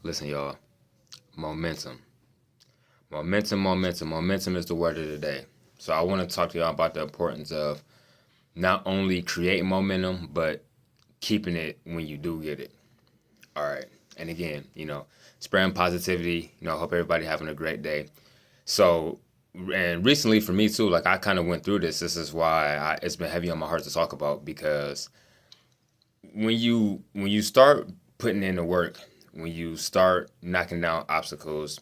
Listen, y'all. Momentum. Momentum is the word of the day. So I want to talk to y'all about the importance of not only creating momentum, but keeping it when you do get it. All right. And again, spreading positivity. I hope everybody having a great day. So, and recently for me too, like I kind of went through this. This is why it's been heavy on my heart to talk about, because when you start putting in the work, when you start knocking down obstacles,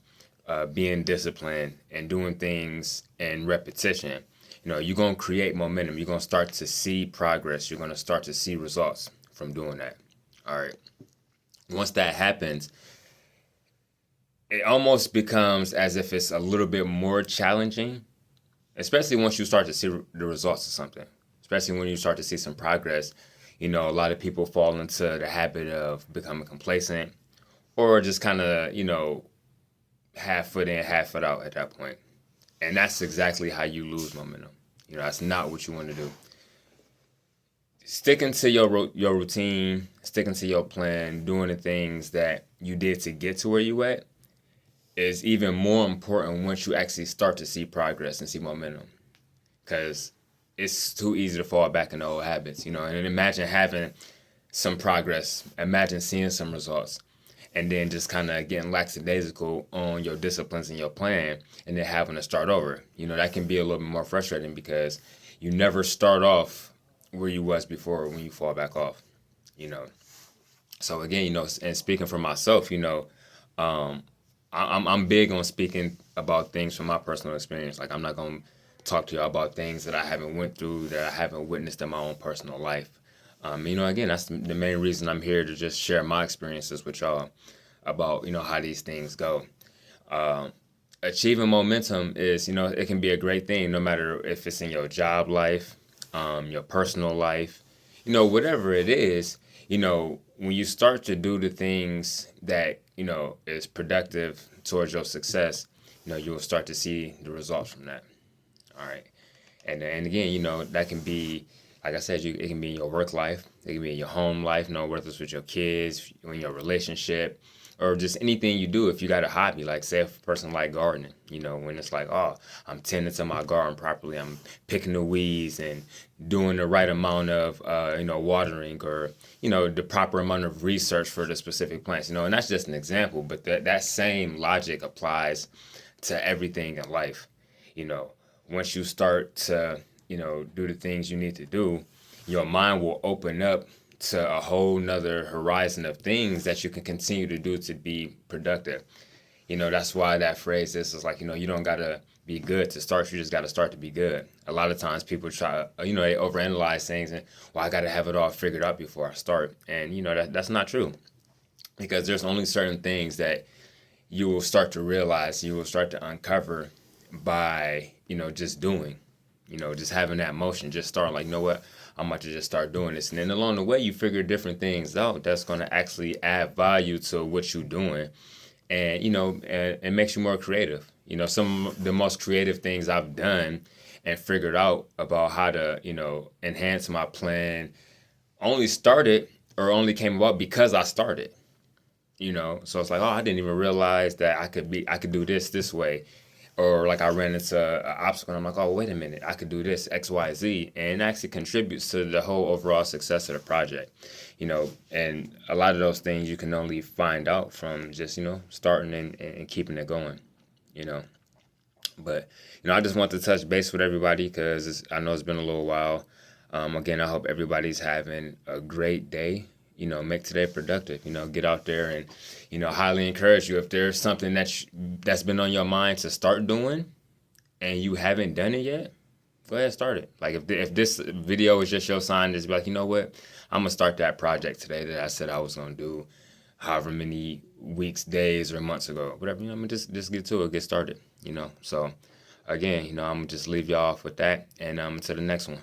being disciplined and doing things in repetition, you're gonna create momentum. You're gonna start to see progress. You're gonna start to see results from doing that. All right. Once that happens, it almost becomes as if it's a little bit more challenging, especially once you start to see the results of something, especially when you start to see some progress. A lot of people fall into the habit of becoming complacent or just kind of, half foot in, half foot out at that point. And that's exactly how you lose momentum. That's not what you want to do. Sticking to your routine, sticking to your plan, doing the things that you did to get to where you at is even more important once you actually start to see progress and see momentum. Because it's too easy to fall back into old habits, and imagine having some progress, imagine seeing some results, and then just kind of getting lackadaisical on your disciplines and your plan, and then having to start over. That can be a little bit more frustrating because you never start off where you was before when you fall back off, So again, and speaking for myself, I'm big on speaking about things from my personal experience. Like I'm not gonna talk to y'all about things that I haven't went through, that I haven't witnessed in my own personal life. Again, that's the main reason I'm here, to just share my experiences with y'all about, how these things go. Achieving momentum is, it can be a great thing, no matter if it's in your job life, your personal life, whatever it is, when you start to do the things that, is productive towards your success, you'll start to see the results from that. All right. And again, that can be, like I said, it can be in your work life, it can be in your home life, whether it's with your kids, in your relationship, or just anything you do. If you got a hobby, like say if a person like gardening, when it's like, oh, I'm tending to my garden properly, I'm picking the weeds and doing the right amount of, watering, or, the proper amount of research for the specific plants, and that's just an example, but that same logic applies to everything in life. Once you start to, do the things you need to do, your mind will open up to a whole nother horizon of things that you can continue to do to be productive. That's why that phrase is like, you don't got to be good to start. You just got to start to be good. A lot of times people try, they overanalyze things and, well, I got to have it all figured out before I start. And, that's not true, because there's only certain things that you will start to realize, you will start to uncover by, just doing, just having that motion, just start like, what, I'm about to just start doing this. And then along the way, you figure different things out that's going to actually add value to what you're doing. And, and makes you more creative. Some of the most creative things I've done and figured out about how to, enhance my plan only started or only came about because I started. So it's like, oh, I didn't even realize that I could do this way. Or like I ran into an obstacle and I'm like, oh, wait a minute, I could do this, X, Y, Z. And it actually contributes to the whole overall success of the project. And a lot of those things you can only find out from just, starting and keeping it going, But, I just want to touch base with everybody because I know it's been a little while. Again, I hope everybody's having a great day. Make today productive. Get out there and, highly encourage you. If there's something that's been on your mind to start doing and you haven't done it yet, go ahead and start it. Like if this video is just your sign to be like, what, I'm going to start that project today that I said I was going to do however many weeks, days, or months ago. Whatever, I'm going to just get to it, get started, So, again, I'm going to just leave y'all off with that, and to the next one.